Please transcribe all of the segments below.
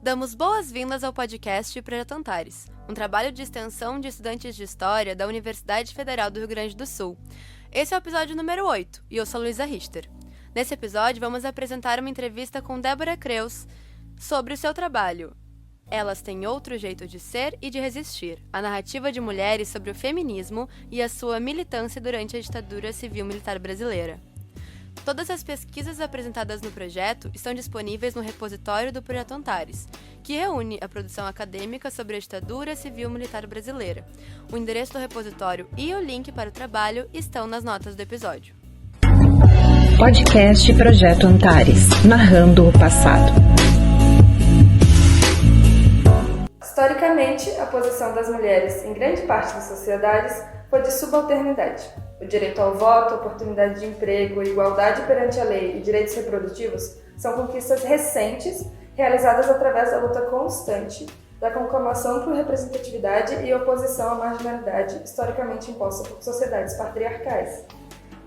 Damos boas-vindas ao podcast Projeto Antares, um trabalho de extensão de estudantes de História da Universidade Federal do Rio Grande do Sul. Esse é o episódio número 8, e eu sou a Luísa Richter. Nesse episódio, vamos apresentar uma entrevista com Débora Creus sobre o seu trabalho. Elas têm outro jeito de ser e de resistir, a narrativa de mulheres sobre o feminismo e a sua militância durante a ditadura civil-militar brasileira. Todas as pesquisas apresentadas no projeto estão disponíveis no repositório do Projeto Antares, que reúne a produção acadêmica sobre a ditadura civil-militar brasileira. O endereço do repositório e o link para o trabalho estão nas notas do episódio. Podcast Projeto Antares, narrando o passado. Historicamente, a posição das mulheres em grande parte das sociedades foi de subalternidade. O direito ao voto, oportunidade de emprego, igualdade perante a lei e direitos reprodutivos são conquistas recentes realizadas através da luta constante da conclamação por representatividade e oposição à marginalidade historicamente imposta por sociedades patriarcais.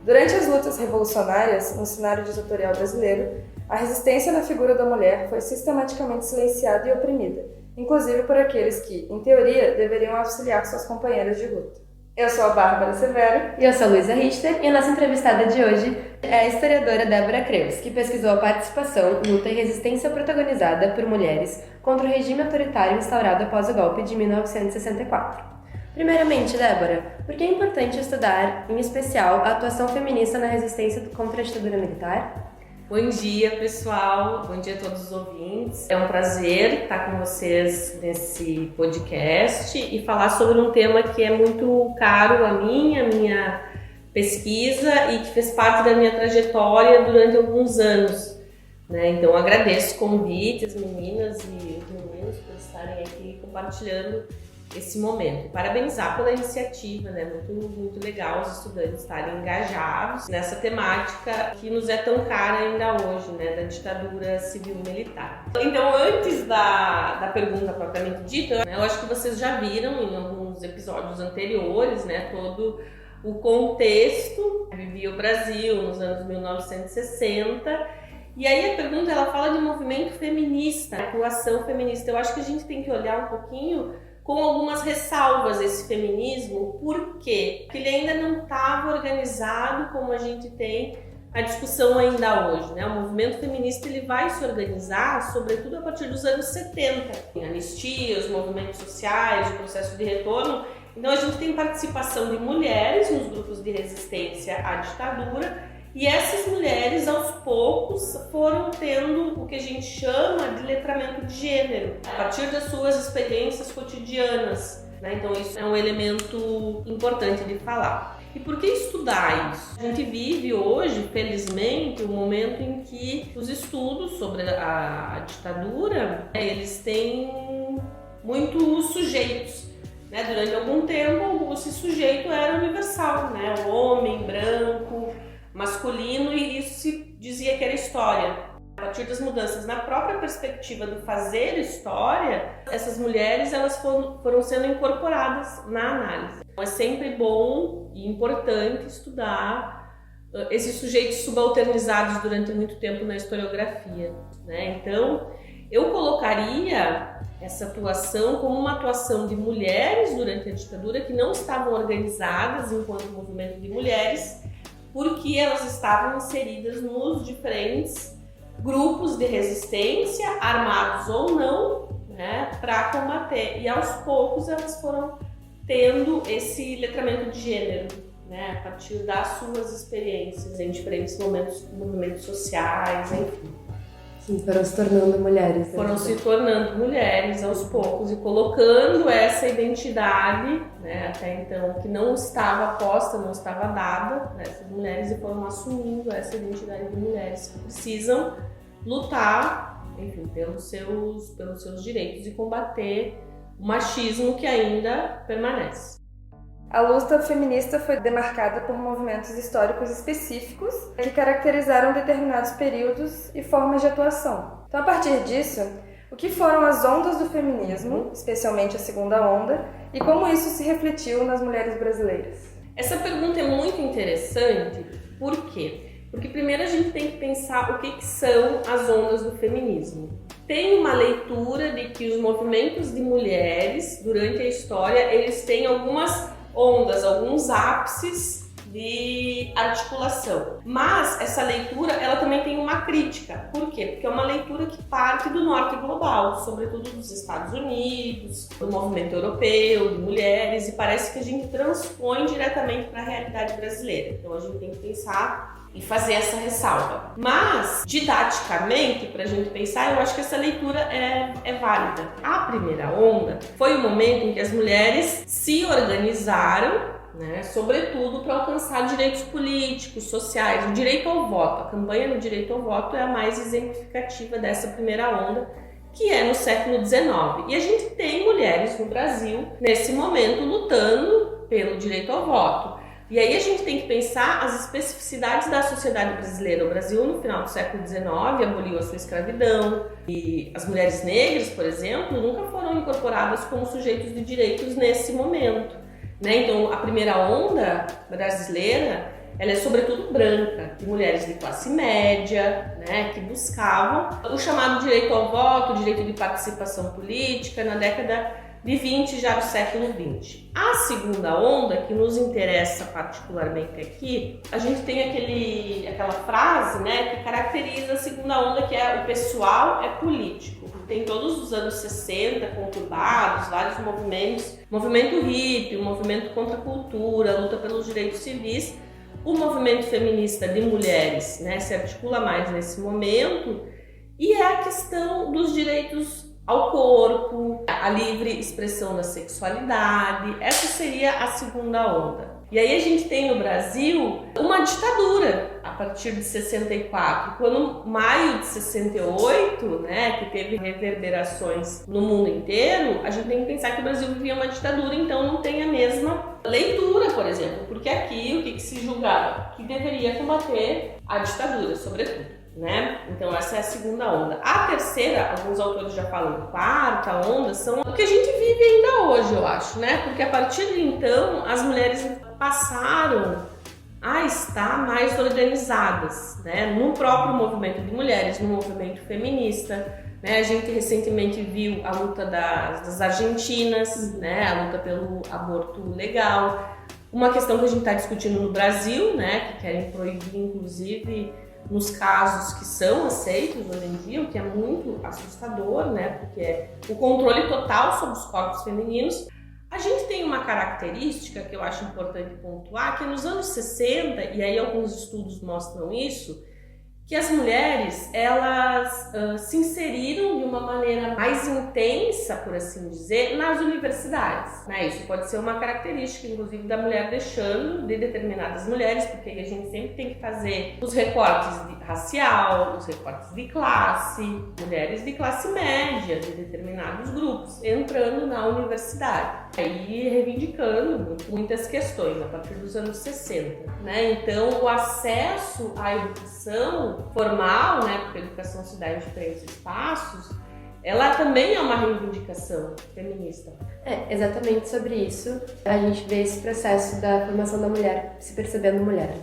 Durante as lutas revolucionárias no cenário ditatorial brasileiro, a resistência na figura da mulher foi sistematicamente silenciada e oprimida, inclusive por aqueles que, em teoria, deveriam auxiliar suas companheiras de luta. Eu sou a Bárbara Severo. E eu sou a Luísa Richter, e a nossa entrevistada de hoje é a historiadora Débora Creus, que pesquisou a participação, luta e resistência protagonizada por mulheres contra o regime autoritário instaurado após o golpe de 1964. Primeiramente, Débora, por que é importante estudar, em especial, a atuação feminista na resistência contra a ditadura militar? Bom dia, pessoal. Bom dia a todos os ouvintes. É um prazer estar com vocês nesse podcast e falar sobre um tema que é muito caro a minha pesquisa e que fez parte da minha trajetória durante alguns anos, né? Então, agradeço o convite, as meninas e os meninos por estarem aqui compartilhando esse momento. Parabenizar pela iniciativa, né? Muito legal os estudantes estarem engajados nessa temática que nos é tão cara ainda hoje, né? Da ditadura civil-militar. Então, antes da pergunta propriamente dita, né? Eu acho que vocês já viram em alguns episódios anteriores, né? Todo o contexto que vivia o Brasil nos anos 1960. E aí a pergunta, ela fala de movimento feminista, atuação feminista. Eu acho que a gente tem que olhar um pouquinho com algumas ressalvas esse feminismo. Por quê? Porque ele ainda não estava organizado como a gente tem a discussão ainda hoje, né? O movimento feminista, ele vai se organizar sobretudo a partir dos anos 70. Tem anistia, os movimentos sociais, o processo de retorno. Então a gente tem participação de mulheres nos grupos de resistência à ditadura. E essas mulheres, aos poucos, foram tendo o que a gente chama de letramento de gênero, a partir das suas experiências cotidianas, né? Então isso é um elemento importante de falar. E por que estudar isso? A gente vive hoje, felizmente, um momento em que os estudos sobre a ditadura, eles têm muitos sujeitos, né? Durante algum tempo, esse sujeito era universal, né? O homem branco, masculino, e isso se dizia que era história. A partir das mudanças na própria perspectiva do fazer história, essas mulheres, elas foram sendo incorporadas na análise. Então, é sempre bom e importante estudar esses sujeitos subalternizados durante muito tempo na historiografia, né? Então, eu colocaria essa atuação como uma atuação de mulheres durante a ditadura que não estavam organizadas enquanto movimento de mulheres, porque elas estavam inseridas nos diferentes grupos de resistência, armados ou não, né, para combater. E aos poucos elas foram tendo esse letramento de gênero, né, a partir das suas experiências em diferentes movimentos sociais, enfim. Sim, foram se tornando mulheres. Né? Foram se tornando mulheres aos poucos e colocando essa identidade, né, até então, que não estava posta, não estava dada, né, essas mulheres, e foram assumindo essa identidade de mulheres que precisam lutar, enfim, pelos seus direitos e combater o machismo que ainda permanece. A luta feminista foi demarcada por movimentos históricos específicos que caracterizaram determinados períodos e formas de atuação. Então, a partir disso, o que foram as ondas do feminismo, especialmente a segunda onda, e como isso se refletiu nas mulheres brasileiras? Essa pergunta é muito interessante. Por quê? Porque primeiro a gente tem que pensar o que são as ondas do feminismo. tem uma leitura de que os movimentos de mulheres, durante a história, eles têm algumas ondas, alguns ápices de articulação. Mas essa leitura, ela também tem uma crítica. Por quê? Porque é uma leitura que parte do norte global, sobretudo dos Estados Unidos, do movimento europeu, de mulheres, e parece que a gente transpõe diretamente para a realidade brasileira. Então a gente tem que pensar e fazer essa ressalva. Mas, didaticamente, para a gente pensar, eu acho que essa leitura é válida. A primeira onda foi o momento em que as mulheres se organizaram, né, sobretudo para alcançar direitos políticos, sociais, o direito ao voto. A campanha no direito ao voto é a mais exemplificativa dessa primeira onda, que é no século XIX. E a gente tem mulheres no Brasil, nesse momento, lutando pelo direito ao voto. E aí a gente tem que pensar as especificidades da sociedade brasileira. O Brasil, no final do século XIX, aboliu a sua escravidão, e as mulheres negras, por exemplo, nunca foram incorporadas como sujeitos de direitos nesse momento. Então, a primeira onda brasileira, ela é sobretudo branca, de mulheres de classe média, que buscavam o chamado direito ao voto, o direito de participação política na década de 20 já do século 20. A segunda onda, que nos interessa particularmente aqui, a gente tem aquela frase, que caracteriza a segunda onda, que é o pessoal é político. Tem todos os anos 60 conturbados, vários movimentos, movimento hippie, o movimento contra a cultura, a luta pelos direitos civis. O movimento feminista de mulheres, se articula mais nesse momento, e é a questão dos direitos ao corpo, a livre expressão da sexualidade. Essa seria a segunda onda. E aí a gente tem no Brasil uma ditadura a partir de 64, quando maio de 68, que teve reverberações no mundo inteiro, a gente tem que pensar que o Brasil vivia uma ditadura, então não tem a mesma leitura, por exemplo, porque aqui o que se julgava? Que deveria combater a ditadura, sobretudo. Então essa é a segunda onda. A terceira, alguns autores já falam de quarta onda, são o que a gente vive ainda hoje, eu acho, porque a partir de então as mulheres passaram a estar mais organizadas, no próprio movimento de mulheres, no movimento feminista. A gente recentemente viu a luta das argentinas, a luta pelo aborto legal, uma questão que a gente está discutindo no Brasil, que querem proibir inclusive nos casos que são aceitos hoje em dia, o que é muito assustador, porque é o controle total sobre os corpos femininos. A gente tem uma característica que eu acho importante pontuar, que nos anos 60, e aí alguns estudos mostram isso, que as mulheres, elas se inseriram de uma maneira mais intensa, por assim dizer, nas universidades. Isso pode ser uma característica, inclusive, da mulher deixando de determinadas mulheres, porque a gente sempre tem que fazer os recortes racial, os recortes de classe, mulheres de classe média, de determinados grupos, entrando na universidade. Aí reivindicando muitas questões, a partir dos anos 60. Então, o acesso à educação formal, porque a educação se dá em diferentes espaços, ela também é uma reivindicação feminista. É, exatamente sobre isso. A gente vê esse processo da formação da mulher, se percebendo mulher.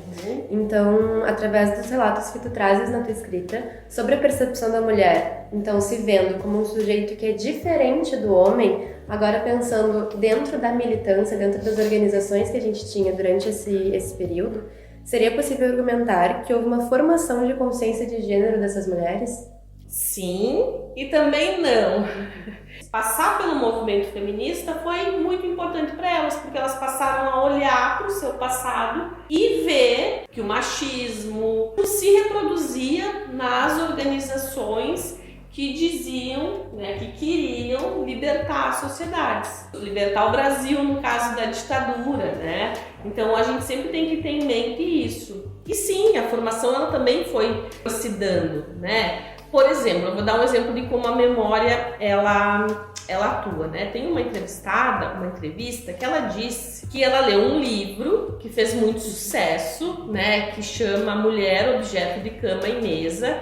Então, através dos relatos que tu trazes na tua escrita sobre a percepção da mulher, então se vendo como um sujeito que é diferente do homem, agora pensando dentro da militância, dentro das organizações que a gente tinha durante esse período, seria possível argumentar que houve uma formação de consciência de gênero dessas mulheres? Sim, e também não. Passar pelo movimento feminista foi muito importante para elas, porque elas passaram a olhar para o seu passado e ver que o machismo se reproduzia nas organizações que diziam, que queriam libertar as sociedades, libertar o Brasil no caso da ditadura, Então a gente sempre tem que ter em mente isso. E sim, a formação ela também foi se dando, Por exemplo, eu vou dar um exemplo de como a memória ela atua, Tem uma entrevista que ela disse que ela leu um livro que fez muito sucesso, que chama Mulher, Objeto de Cama e Mesa,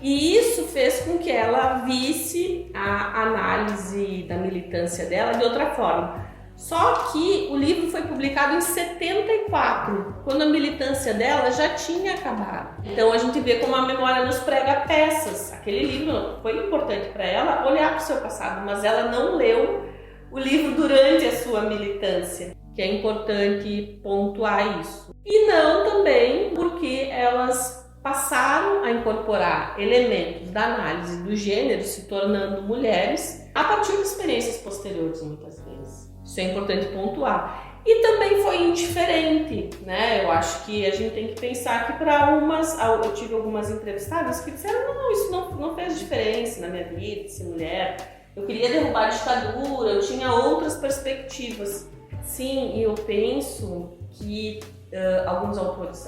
e isso fez com que ela visse a análise da militância dela de outra forma. Só que o livro foi publicado em 74, quando a militância dela já tinha acabado. Então a gente vê como a memória nos prega peças. Aquele livro foi importante para ela olhar para o seu passado, mas ela não leu o livro durante a sua militância, que é importante pontuar isso. E não também porque elas passaram a incorporar elementos da análise do gênero, se tornando mulheres, a partir de experiências posteriores, muitas vezes. Isso é importante pontuar. E também foi indiferente, né? Eu acho que a gente tem que pensar que para umas... Eu tive algumas entrevistadas que disseram, não, isso não fez diferença na minha vida, ser mulher. Eu queria derrubar a ditadura, eu tinha outras perspectivas. Sim, e eu penso que alguns autores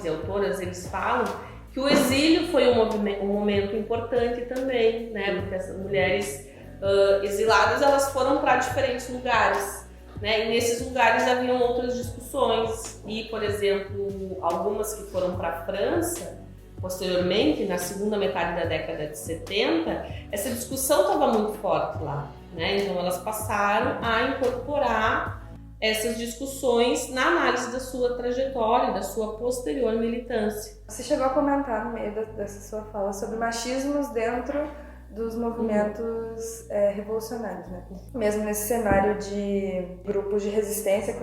e autoras, eles falam que o exílio foi um momento importante também, né? Porque essas mulheres exiladas, elas foram para diferentes lugares, né? E nesses lugares haviam outras discussões. E, por exemplo, algumas que foram para a França, posteriormente, na segunda metade da década de 70, essa discussão estava muito forte lá, né? Então elas passaram a incorporar essas discussões na análise da sua trajetória, da sua posterior militância. Você chegou a comentar no meio dessa sua fala sobre machismos dentro dos movimentos revolucionários, né? Mesmo nesse cenário de grupos de resistência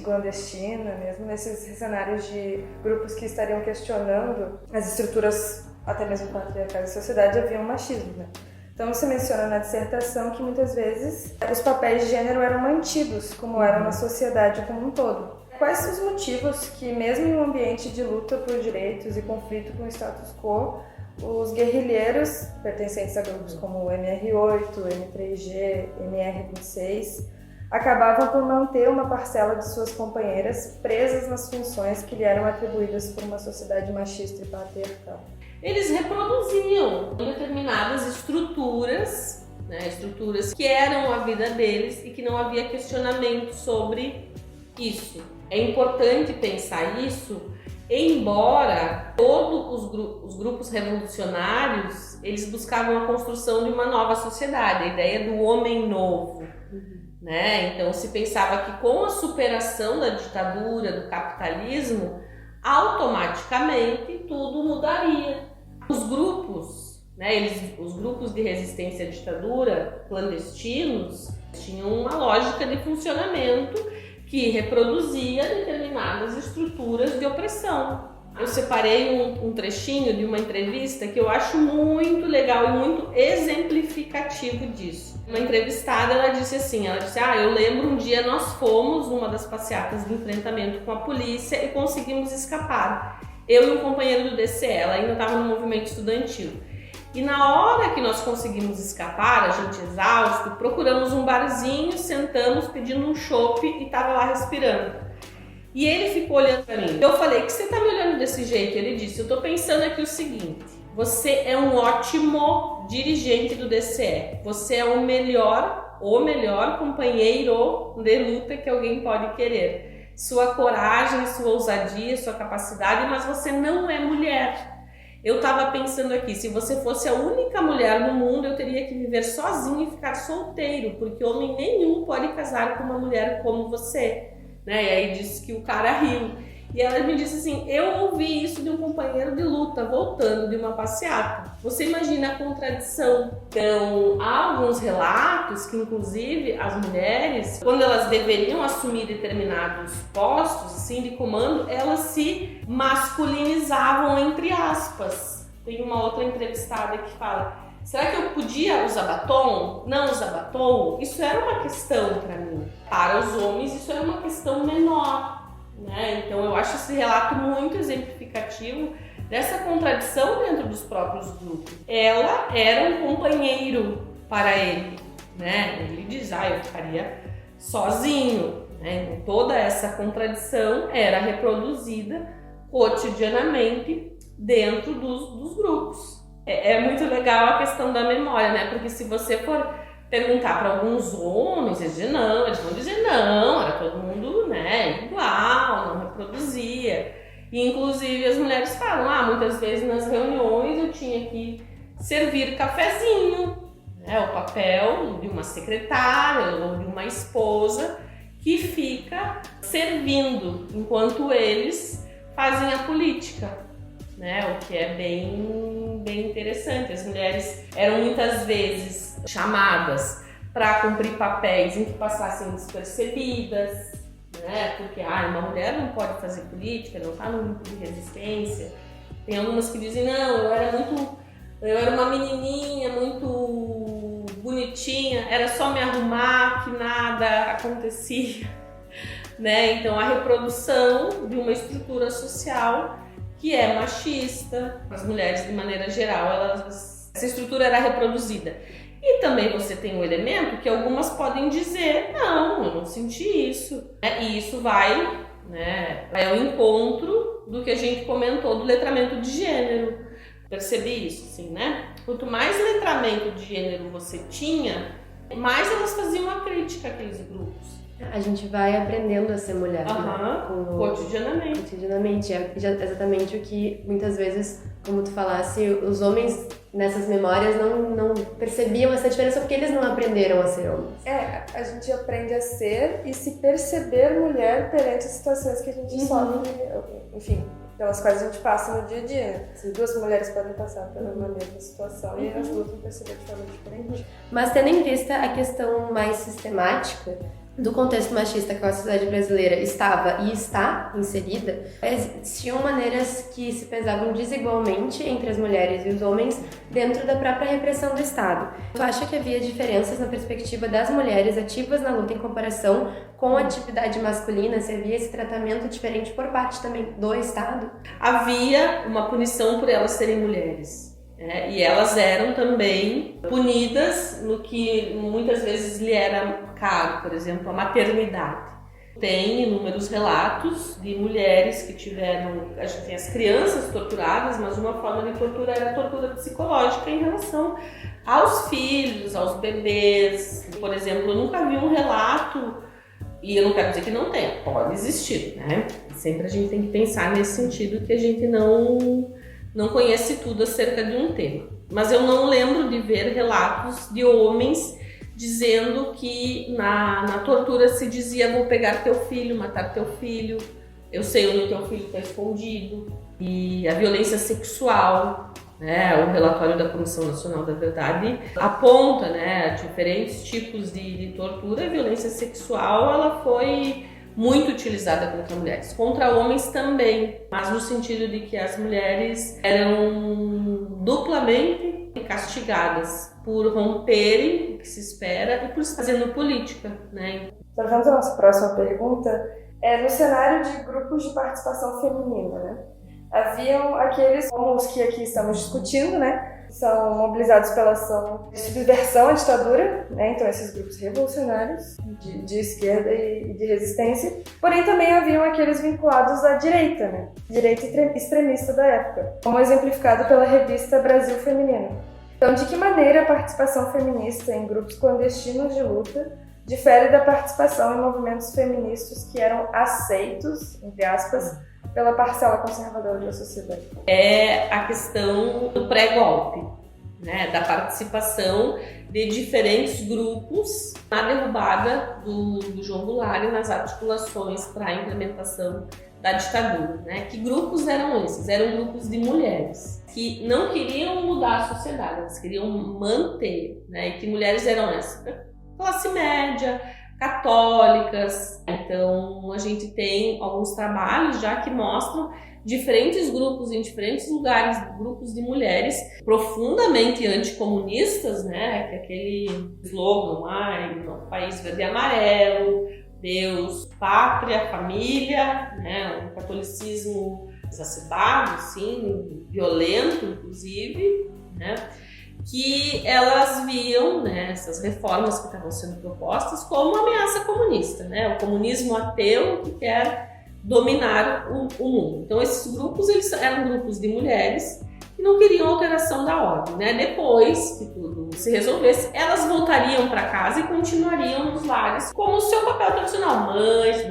clandestina, mesmo nesses cenários de grupos que estariam questionando as estruturas, até mesmo patriarcais da sociedade, havia um machismo, né? Então você menciona na dissertação que muitas vezes os papéis de gênero eram mantidos, como eram na sociedade como um todo. Quais são os motivos que, mesmo em um ambiente de luta por direitos e conflito com o status quo, os guerrilheiros, pertencentes a grupos como o MR8, M3G, MR26, acabavam por manter uma parcela de suas companheiras presas nas funções que lhe eram atribuídas por uma sociedade machista e patriarcal? Eles reproduziam determinadas estruturas, né, estruturas que eram a vida deles e que não havia questionamento sobre isso. É importante pensar isso, embora todos os grupos revolucionários, eles buscavam a construção de uma nova sociedade, a ideia do homem novo. Né? Então se pensava que com a superação da ditadura, do capitalismo, automaticamente tudo mudaria. Os grupos, né, os grupos de resistência à ditadura clandestinos tinham uma lógica de funcionamento que reproduzia determinadas estruturas de opressão. Eu separei um trechinho de uma entrevista que eu acho muito legal e muito exemplificativo disso. Uma entrevistada, ela disse assim, eu lembro um dia nós fomos numa das passeatas de enfrentamento com a polícia e conseguimos escapar. Eu e um companheiro do DCE, ela ainda estava no movimento estudantil. E na hora que nós conseguimos escapar, a gente exausto, procuramos um barzinho, sentamos pedindo um chopp e estava lá respirando. E ele ficou olhando para mim. Eu falei, que você está me olhando desse jeito? Ele disse, eu estou pensando aqui o seguinte, você é um ótimo dirigente do DCE, você é o melhor companheiro de luta que alguém pode querer. Sua coragem, sua ousadia, sua capacidade, mas você não é mulher. Eu estava pensando aqui, se você fosse a única mulher no mundo, eu teria que viver sozinho e ficar solteiro, porque homem nenhum pode casar com uma mulher como você. Né? E aí disse que o cara riu. E ela me disse assim, eu ouvi isso de um companheiro de luta, voltando de uma passeata. Você imagina a contradição. Então, há alguns relatos que, inclusive, as mulheres, quando elas deveriam assumir determinados postos, assim, de comando, elas se masculinizavam, entre aspas. Tem uma outra entrevistada que fala, será que eu podia usar batom? Não usar batom? Isso era uma questão para mim. Para os homens, isso era uma questão menor. Né? Então eu acho esse relato muito exemplificativo dessa contradição dentro dos próprios grupos. Ela era um companheiro para ele, né? Ele diz, eu ficaria sozinho, né? Então toda essa contradição era reproduzida cotidianamente dentro dos grupos. É muito legal a questão da memória, né? Porque se você for perguntar para alguns homens, eles vão dizer não, era todo mundo, né, igual, não reproduzia. E inclusive as mulheres falam, muitas vezes nas reuniões eu tinha que servir cafezinho, né, o papel de uma secretária ou de uma esposa, que fica servindo enquanto eles fazem a política, né? O que é bem interessante. As mulheres eram muitas vezes chamadas para cumprir papéis em que passassem despercebidas, né? Porque uma mulher não pode fazer política, não está no grupo de resistência. Tem algumas que dizem, não, eu era uma menininha muito bonitinha, era só me arrumar que nada acontecia, né? Então a reprodução de uma estrutura social que é machista, as mulheres de maneira geral, essa estrutura era reproduzida. E também você tem um elemento que algumas podem dizer, não, eu não senti isso. E isso vai ao encontro do que a gente comentou do letramento de gênero. Percebi isso, assim, né? Quanto mais letramento de gênero você tinha, mais elas faziam uma crítica àqueles grupos. A gente vai aprendendo a ser mulher, né? Cotidianamente. É exatamente o que muitas vezes, como tu falasse, os homens nessas memórias não percebiam essa diferença porque eles não aprenderam a ser homens. A gente aprende a ser e se perceber mulher perante as situações que a gente sofre, enfim, pelas quais a gente passa no dia a dia. Duas mulheres podem passar pela mesma situação e as duas vão perceber de forma diferente. Mas tendo em vista a questão mais sistemática do contexto machista que a sociedade brasileira estava e está inserida, existiam maneiras que se pesavam desigualmente entre as mulheres e os homens dentro da própria repressão do Estado. Tu acha que havia diferenças na perspectiva das mulheres ativas na luta em comparação com a atividade masculina? Se havia esse tratamento diferente por parte também do Estado? Havia uma punição por elas serem mulheres. E elas eram também punidas no que muitas vezes lhe era caro, por exemplo, a maternidade. Tem inúmeros relatos de mulheres que tiveram, a gente tem as crianças torturadas, mas uma forma de tortura era a tortura psicológica em relação aos filhos, aos bebês. Por exemplo, eu nunca vi um relato, e eu não quero dizer que não tenha, pode existir, né? Sempre a gente tem que pensar nesse sentido que a gente não conhece tudo acerca de um tema. Mas eu não lembro de ver relatos de homens dizendo que na tortura se dizia: vou pegar teu filho, matar teu filho, eu sei onde teu filho está escondido. E a violência sexual, o relatório da Comissão Nacional da Verdade aponta diferentes tipos de tortura. A violência sexual ela foi muito utilizada contra mulheres, contra homens também, mas no sentido de que as mulheres eram duplamente castigadas por romperem o que se espera e por estar fazendo política, Então vamos à nossa próxima pergunta. No cenário de grupos de participação feminina, haviam aqueles como os que aqui estamos discutindo, são mobilizados pela ação de subversão à ditadura, então esses grupos revolucionários de esquerda e de resistência, porém também haviam aqueles vinculados à direita, direita extremista da época, como exemplificado pela revista Brasil Feminino. Então, de que maneira a participação feminista em grupos clandestinos de luta difere da participação em movimentos feministas que eram aceitos, entre aspas, pela parcela conservadora da sociedade? É a questão do pré-golpe, da participação de diferentes grupos na derrubada do João Goulart e nas articulações para a implementação da ditadura. Que grupos eram esses? Eram grupos de mulheres que não queriam mudar a sociedade, elas queriam manter. E que mulheres eram essas? Classe média, católicas. Então a gente tem alguns trabalhos já que mostram diferentes grupos em diferentes lugares, grupos de mulheres profundamente anticomunistas, que é aquele slogan lá, no país verde e amarelo, Deus, pátria, família, um catolicismo exacerbado, assim, violento inclusive, que elas viam essas reformas que estavam sendo propostas como uma ameaça comunista, o comunismo ateu que quer dominar o mundo. Então esses grupos eles eram grupos de mulheres que não queriam alteração da ordem. Depois que tudo se resolvesse, elas voltariam para casa e continuariam nos lares como o seu papel tradicional: mães,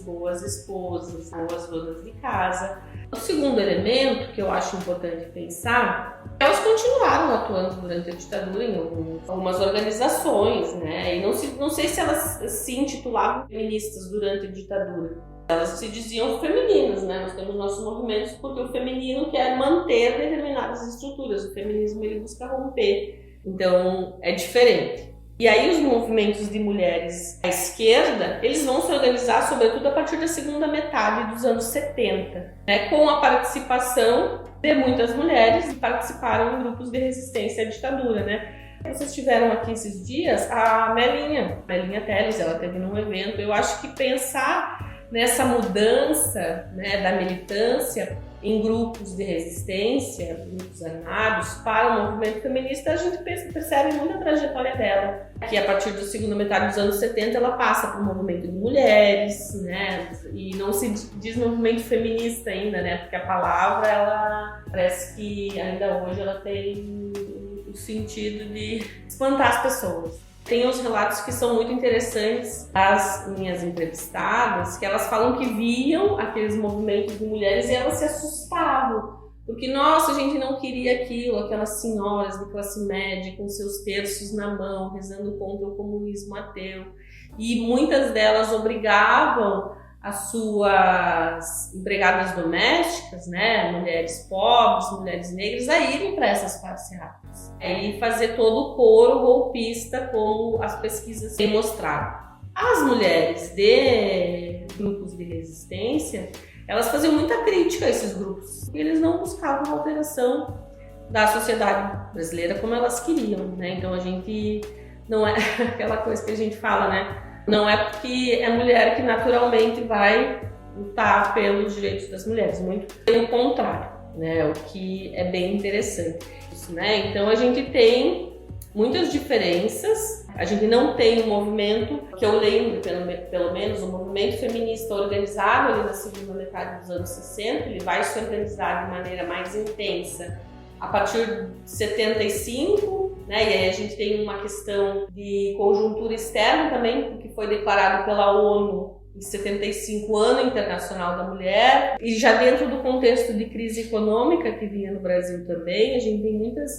boas esposas, boas donas de casa. O segundo elemento que eu acho importante pensar, elas continuaram atuando durante a ditadura em algumas organizações, né? E não sei se elas se intitulavam feministas durante a ditadura. Elas se diziam femininas, né? Nós temos nossos movimentos porque o feminino quer manter determinadas estruturas, o feminismo ele busca romper, então é diferente. E aí os movimentos de mulheres à esquerda, eles vão se organizar sobretudo a partir da segunda metade dos anos 70, né? Com a participação de muitas mulheres que participaram em grupos de resistência à ditadura, né? Vocês tiveram aqui esses dias a Melinha Teles, ela teve num evento. Eu acho que pensar nessa mudança, né, da militância em grupos de resistência, grupos armados, para o movimento feminista, a gente percebe muito a trajetória dela, que a partir da segunda metade dos anos 70 ela passa por um movimento de mulheres, né, e não se diz movimento feminista ainda, né, porque a palavra, ela parece que ainda hoje ela tem o sentido de espantar as pessoas. Tem uns relatos que são muito interessantes das minhas entrevistadas, que elas falam que viam aqueles movimentos de mulheres e elas se assustavam. Porque, nossa, a gente não queria aquilo, aquelas senhoras de classe média com seus terços na mão, rezando contra o comunismo ateu. E muitas delas obrigavam as suas empregadas domésticas, né, mulheres pobres, mulheres negras, a irem para essas passeatas e fazer todo o coro golpista, como as pesquisas demonstraram. As mulheres de grupos de resistência, elas faziam muita crítica a esses grupos, e eles não buscavam a alteração da sociedade brasileira como elas queriam, né? Então a gente não é aquela coisa que a gente fala, né? Não é porque é mulher que naturalmente vai lutar pelos direitos das mulheres, muito pelo contrário, né? O que é bem interessante, isso, né? Então a gente tem muitas diferenças. A gente não tem um movimento, que eu lembro pelo menos, um movimento feminista organizado ali na segunda metade dos anos 60, ele vai se organizar de maneira mais intensa a partir de 75, né? E aí a gente tem uma questão de conjuntura externa também, que foi declarado pela ONU em 75, Ano Internacional da Mulher, e já dentro do contexto de crise econômica que vinha no Brasil também, a gente tem muitos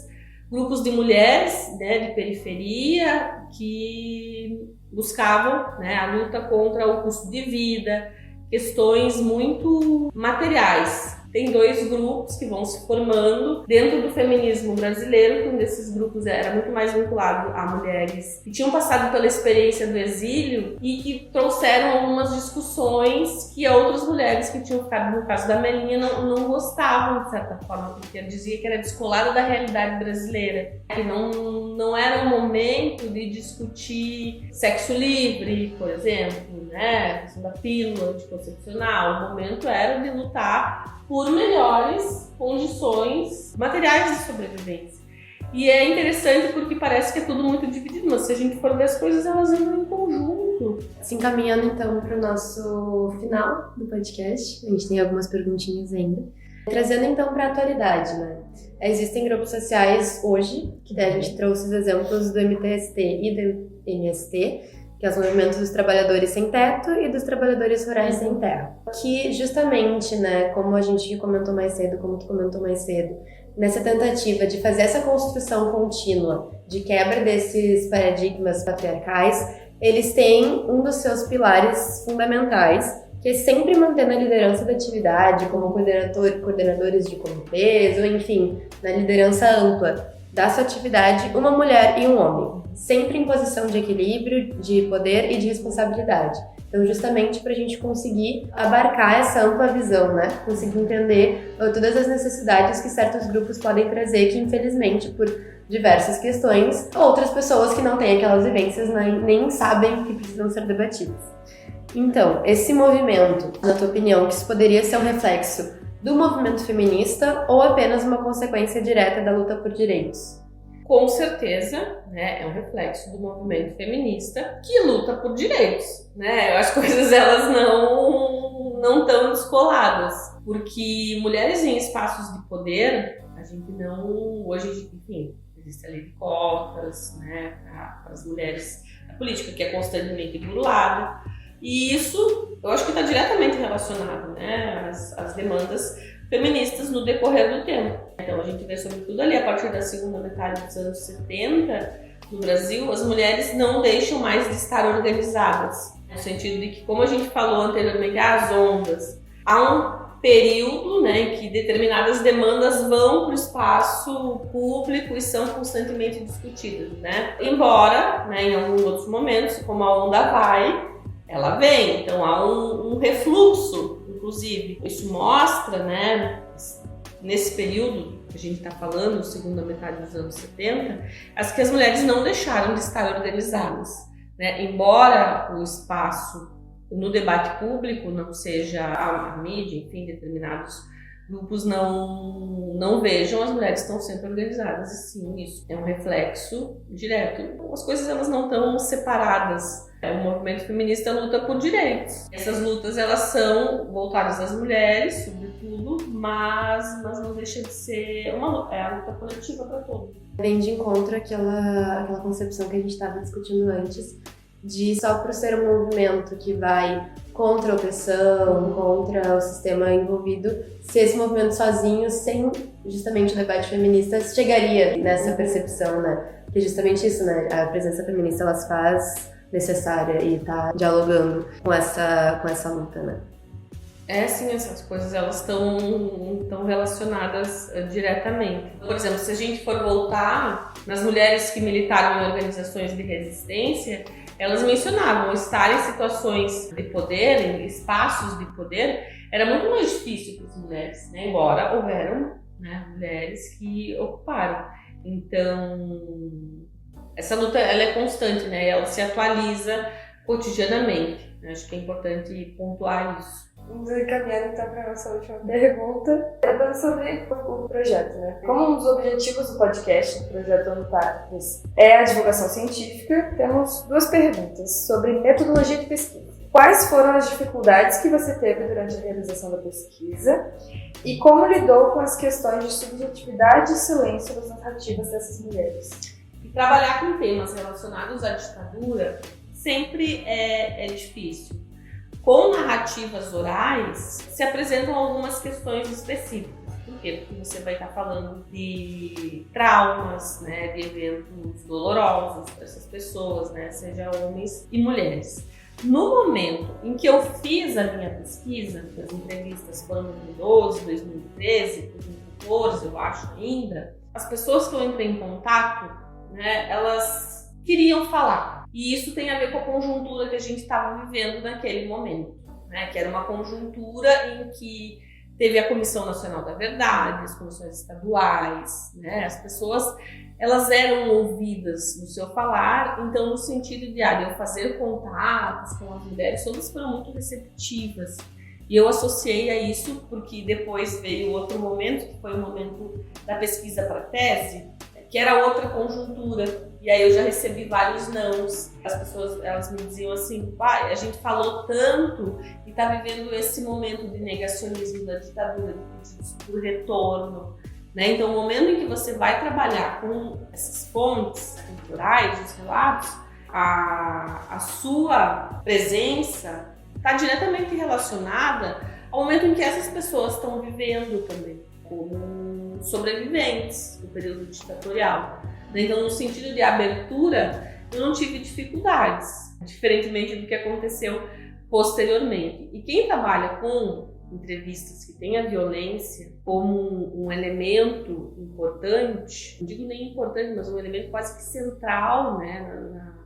grupos de mulheres, né, de periferia que buscavam, né, a luta contra o custo de vida, questões muito materiais. Tem dois grupos que vão se formando dentro do feminismo brasileiro, que um desses grupos era muito mais vinculado a mulheres que tinham passado pela experiência do exílio e que trouxeram algumas discussões que outras mulheres que tinham ficado, no caso da Melinha, não gostavam, de certa forma, porque dizia que era descolada da realidade brasileira, que não era o momento de discutir sexo livre, por exemplo, né, a questão da pílula anticoncepcional. O momento era de lutar por melhores condições materiais de sobrevivência. E é interessante porque parece que é tudo muito dividido, mas se a gente for ver as coisas, elas andam em conjunto. Se encaminhando então para o nosso final do podcast, a gente tem algumas perguntinhas ainda. Trazendo então para a atualidade, né? Existem grupos sociais hoje, que a gente trouxe os exemplos do MTST e do MST, que é os movimentos dos trabalhadores sem teto e dos trabalhadores rurais sem terra. Que justamente, né, como a gente comentou mais cedo, como tu comentou mais cedo, nessa tentativa de fazer essa construção contínua de quebra desses paradigmas patriarcais, eles têm um dos seus pilares fundamentais, que é sempre manter na liderança da atividade, como coordenadores de comitês, ou enfim, na liderança ampla da sua atividade, uma mulher e um homem, sempre em posição de equilíbrio, de poder e de responsabilidade. Então, justamente para a gente conseguir abarcar essa ampla visão, né? Conseguir entender todas as necessidades que certos grupos podem trazer, que infelizmente, por diversas questões, outras pessoas que não têm aquelas vivências nem sabem que precisam ser debatidas. Então, esse movimento, na tua opinião, que isso poderia ser um reflexo do movimento feminista ou apenas uma consequência direta da luta por direitos? Com certeza, né, é um reflexo do movimento feminista que luta por direitos, né? As coisas elas não estão descoladas, porque mulheres em espaços de poder, a gente não, hoje, enfim, existe a lei de cotas, né, para as mulheres, a política que é constantemente burlada, e isso eu acho que está diretamente relacionado, né, às demandas feministas no decorrer do tempo. Então a gente vê sobretudo ali a partir da segunda metade dos anos 70, no Brasil, as mulheres não deixam mais de estar organizadas, no sentido de que, como a gente falou anteriormente, as ondas, há um período, né, em que determinadas demandas vão para o espaço público e são constantemente discutidas, né? Embora, né, em alguns outros momentos, como a onda vai, ela vem, então há um refluxo, inclusive. Isso mostra, né, nesse período que a gente está falando, segunda metade dos anos 70, que as mulheres não deixaram de estar organizadas, né? Embora o espaço no debate público não seja a mídia, enfim, determinados grupos não vejam, as mulheres estão sempre organizadas, e sim, isso é um reflexo direto. As coisas elas não estão separadas. O movimento feminista luta por direitos. Essas lutas elas são voltadas às mulheres, sobretudo, mas não deixa de ser uma luta coletiva para todos. Vem de encontro àquela concepção que a gente estava discutindo antes, de só por ser um movimento que vai contra a opressão, contra o sistema envolvido, se esse movimento sozinho, sem justamente o debate feminista, chegaria nessa percepção, né? Que é justamente isso, né? A presença feminista ela se faz necessária e tá dialogando com essa luta, né? Sim, essas coisas elas estão relacionadas diretamente. Por exemplo, se a gente for voltar nas mulheres que militaram em organizações de resistência, elas mencionavam estar em situações de poder, em espaços de poder, era muito mais difícil para as mulheres, né? Embora houveram, né, mulheres que ocuparam. Então, essa luta ela é constante, né? Ela se atualiza cotidianamente. Acho que é importante pontuar isso. Vamos encaminhar então para a nossa última pergunta, tratando sobre o projeto, né? Como um dos objetivos do podcast, do Projeto Antares, é a divulgação científica, temos duas perguntas sobre metodologia de pesquisa. Quais foram as dificuldades que você teve durante a realização da pesquisa e como lidou com as questões de subjetividade e silêncio das narrativas dessas mulheres? E trabalhar com temas relacionados à ditadura sempre é difícil. Com narrativas orais, se apresentam algumas questões específicas. Por quê? Porque você vai estar falando de traumas, né, de eventos dolorosos para essas pessoas, né, seja homens e mulheres. No momento em que eu fiz a minha pesquisa, as entrevistas foram em 2012, 2013, 2014, eu acho ainda, as pessoas que eu entrei em contato, né, elas queriam falar. E isso tem a ver com a conjuntura que a gente estava vivendo naquele momento, né? Que era uma conjuntura em que teve a Comissão Nacional da Verdade, as comissões estaduais, né? As pessoas elas eram ouvidas no seu falar, então no sentido de eu fazer contatos com as mulheres, todas foram muito receptivas. E eu associei a isso porque depois veio outro momento, que foi o momento da pesquisa para a tese, que era outra conjuntura. E aí eu já recebi vários nãos. As pessoas, elas me diziam assim, pai, a gente falou tanto e está vivendo esse momento de negacionismo da ditadura, de pedidos por retorno, né? Então, o momento em que você vai trabalhar com essas fontes culturais, os relatos, a sua presença está diretamente relacionada ao momento em que essas pessoas estão vivendo também, como sobreviventes do período ditatorial. Então, no sentido de abertura, eu não tive dificuldades, diferentemente do que aconteceu posteriormente. E quem trabalha com entrevistas que têm a violência como um elemento importante, não digo nem importante, mas um elemento quase que central, né,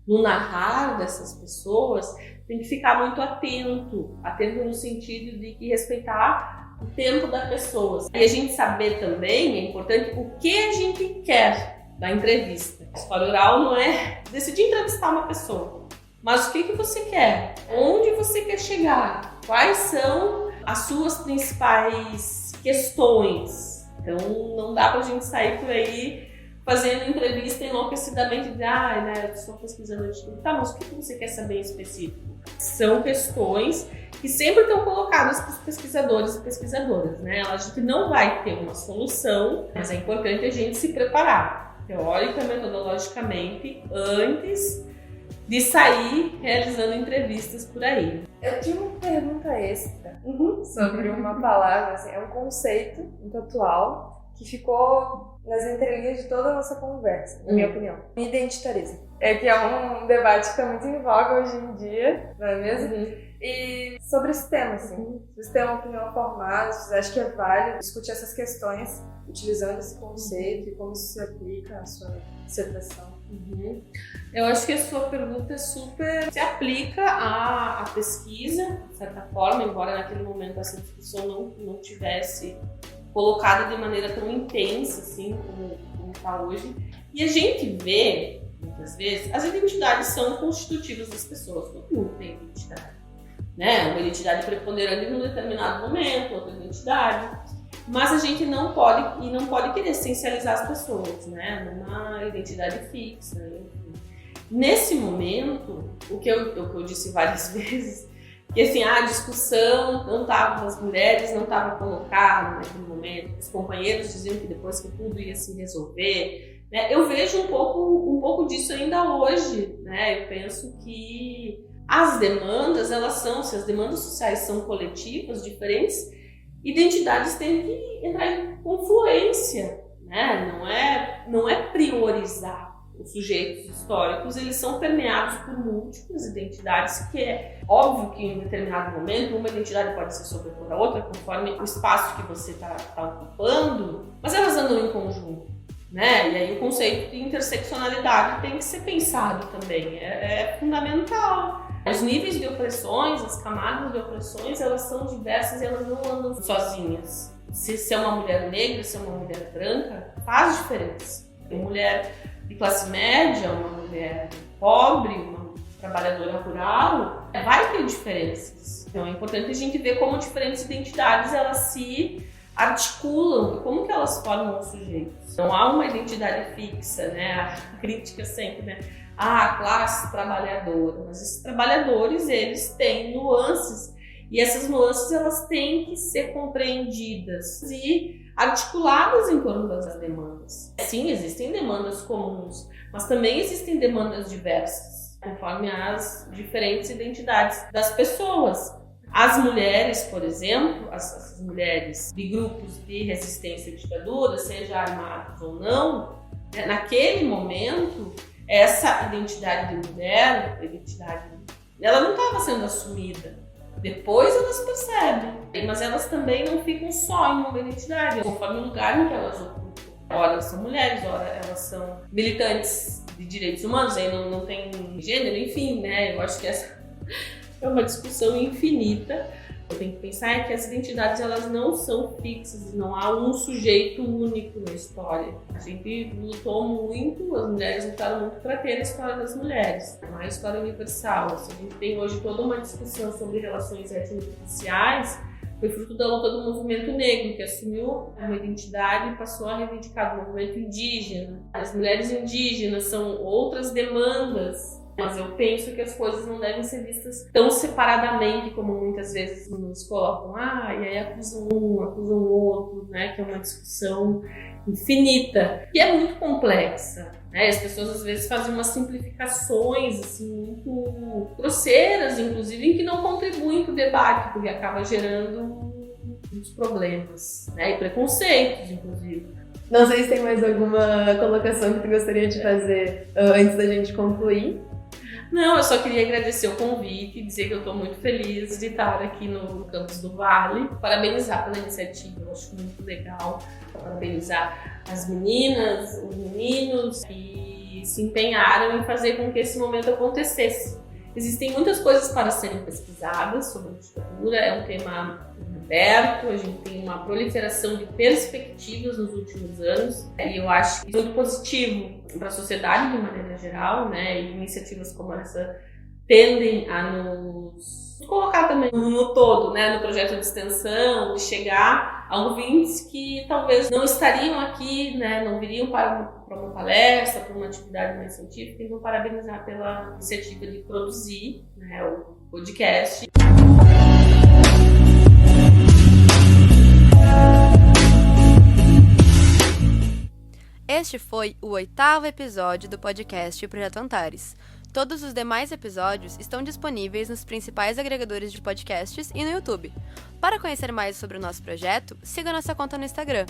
no narrar dessas pessoas, tem que ficar muito atento no sentido de que respeitar o tempo da pessoa. E a gente saber também, é importante, o que a gente quer da entrevista. A história oral não é decidir entrevistar uma pessoa, mas o que você quer? Onde você quer chegar? Quais são as suas principais questões? Então não dá pra gente sair por aí fazendo entrevista enlouquecidamente de né, eu estou pesquisando de tudo. Tá, mas o que você quer saber em específico? São questões que sempre estão colocadas para os pesquisadores e pesquisadoras, né? A gente não vai ter uma solução, mas é importante a gente se preparar. teórica, metodologicamente, antes de sair realizando entrevistas por aí. Eu tinha uma pergunta extra sobre uma palavra, assim, é um conceito muito atual que ficou nas entrelinhas de toda a nossa conversa, na minha opinião. Identitarismo. Que é um debate que está muito em voga hoje em dia, não é mesmo? E sobre esse tema, assim, vocês têm uma opinião formada, vocês acham que é válido discutir essas questões utilizando esse conceito e como isso se aplica à sua dissertação? Eu acho que a sua pergunta se aplica à pesquisa, de certa forma, embora naquele momento essa discussão não tivesse colocada de maneira tão intensa assim como está hoje. E a gente vê, muitas vezes, as identidades são constitutivas das pessoas, todo mundo tem identidade. Né? Uma identidade preponderante em um determinado momento, outra identidade. Mas a gente não pode querer essencializar as pessoas, né? Numa identidade fixa. Enfim. Nesse momento, o que eu disse várias vezes, que assim, a discussão não estava, as mulheres não estavam colocadas naquele momento, os companheiros diziam que depois que tudo ia se resolver. Né? Eu vejo um pouco disso ainda hoje. Né? Eu penso que as demandas, se as demandas sociais são coletivas, diferentes, identidades têm que entrar em confluência, né? Não é priorizar os sujeitos históricos, eles são permeados por múltiplas identidades, que é óbvio que em um determinado momento uma identidade pode se sobrepor à outra, conforme o espaço que você está ocupando, mas elas andam em conjunto. Né? E aí o conceito de interseccionalidade tem que ser pensado também, é fundamental. Os níveis de opressões, as camadas de opressões, elas são diversas e elas não andam sozinhas. Se é uma mulher negra, se é uma mulher branca, faz diferença. Uma mulher de classe média, uma mulher pobre, uma trabalhadora rural, vai ter diferenças. Então é importante a gente ver como diferentes identidades elas se articulam, como que elas formam os sujeitos. Não há uma identidade fixa, né? A crítica sempre, né? A classe trabalhadora, mas esses trabalhadores, eles têm nuances, e essas nuances elas têm que ser compreendidas e articuladas em torno das demandas. Sim, existem demandas comuns, mas também existem demandas diversas, conforme as diferentes identidades das pessoas. As mulheres, por exemplo, as mulheres de grupos de resistência à ditadura, seja armados ou não, naquele momento, essa identidade de mulher, ela não estava sendo assumida. Depois elas percebem, mas elas também não ficam só em uma identidade, conforme o lugar em que elas ocupam. Ora elas são mulheres, ora elas são militantes de direitos humanos, aí não tem gênero, enfim, né? Eu acho que essa é uma discussão infinita. Eu tenho que pensar que as identidades elas não são fixas, não há um sujeito único na história. A gente lutou muito, as mulheres lutaram muito para ter a história das mulheres, uma história universal. A gente tem hoje toda uma discussão sobre relações étnico-raciais, foi fruto da luta do movimento negro, que assumiu uma identidade e passou a reivindicar o movimento indígena. As mulheres indígenas são outras demandas. Mas eu penso que as coisas não devem ser vistas tão separadamente como muitas vezes nos colocam. E aí acusam o outro, né? Que é uma discussão infinita, que é muito complexa. Né? As pessoas às vezes fazem umas simplificações assim, muito grosseiras, inclusive, em que não contribuem para o debate, porque acaba gerando muitos problemas, né? E preconceitos, inclusive. Não sei se tem mais alguma colocação que tu gostaria de fazer antes da gente concluir. Não, eu só queria agradecer o convite e dizer que eu estou muito feliz de estar aqui no Campus do Vale. Parabenizar pela iniciativa, eu acho muito legal. Parabenizar as meninas, os meninos que se empenharam em fazer com que esse momento acontecesse. Existem muitas coisas para serem pesquisadas sobre a ditadura, é um tema aberto, a gente tem uma proliferação de perspectivas nos últimos anos e eu acho que é muito positivo para a sociedade de maneira geral, né? E iniciativas como essa tendem a nos colocar também no todo, né? No projeto de extensão, de chegar a ouvintes que talvez não estariam aqui, né? Não viriam para uma palestra, para uma atividade mais científica. Então, parabenizar pela iniciativa de produzir, né, o podcast. Este foi o 8º episódio do podcast Projeto Antares. Todos os demais episódios estão disponíveis nos principais agregadores de podcasts e no YouTube. Para conhecer mais sobre o nosso projeto, siga nossa conta no Instagram.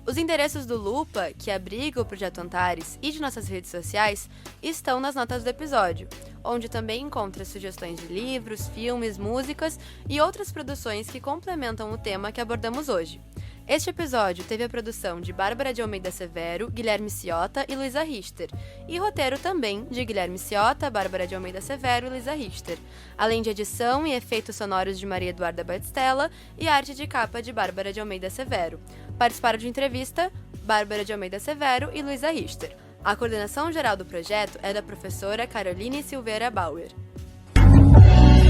Os endereços do Lupa, que abriga o Projeto Antares, e de nossas redes sociais estão nas notas do episódio, onde também encontra sugestões de livros, filmes, músicas e outras produções que complementam o tema que abordamos hoje. Este episódio teve a produção de Bárbara de Almeida Severo, Guilherme Ciota e Luísa Richter, e roteiro também de Guilherme Ciota, Bárbara de Almeida Severo e Luísa Richter, além de edição e efeitos sonoros de Maria Eduarda Batistella e arte de capa de Bárbara de Almeida Severo. Participaram de entrevista Bárbara de Almeida Severo e Luísa Richter. A coordenação geral do projeto é da professora Caroline Silveira Bauer.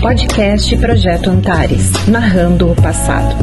Podcast Projeto Antares, narrando o passado.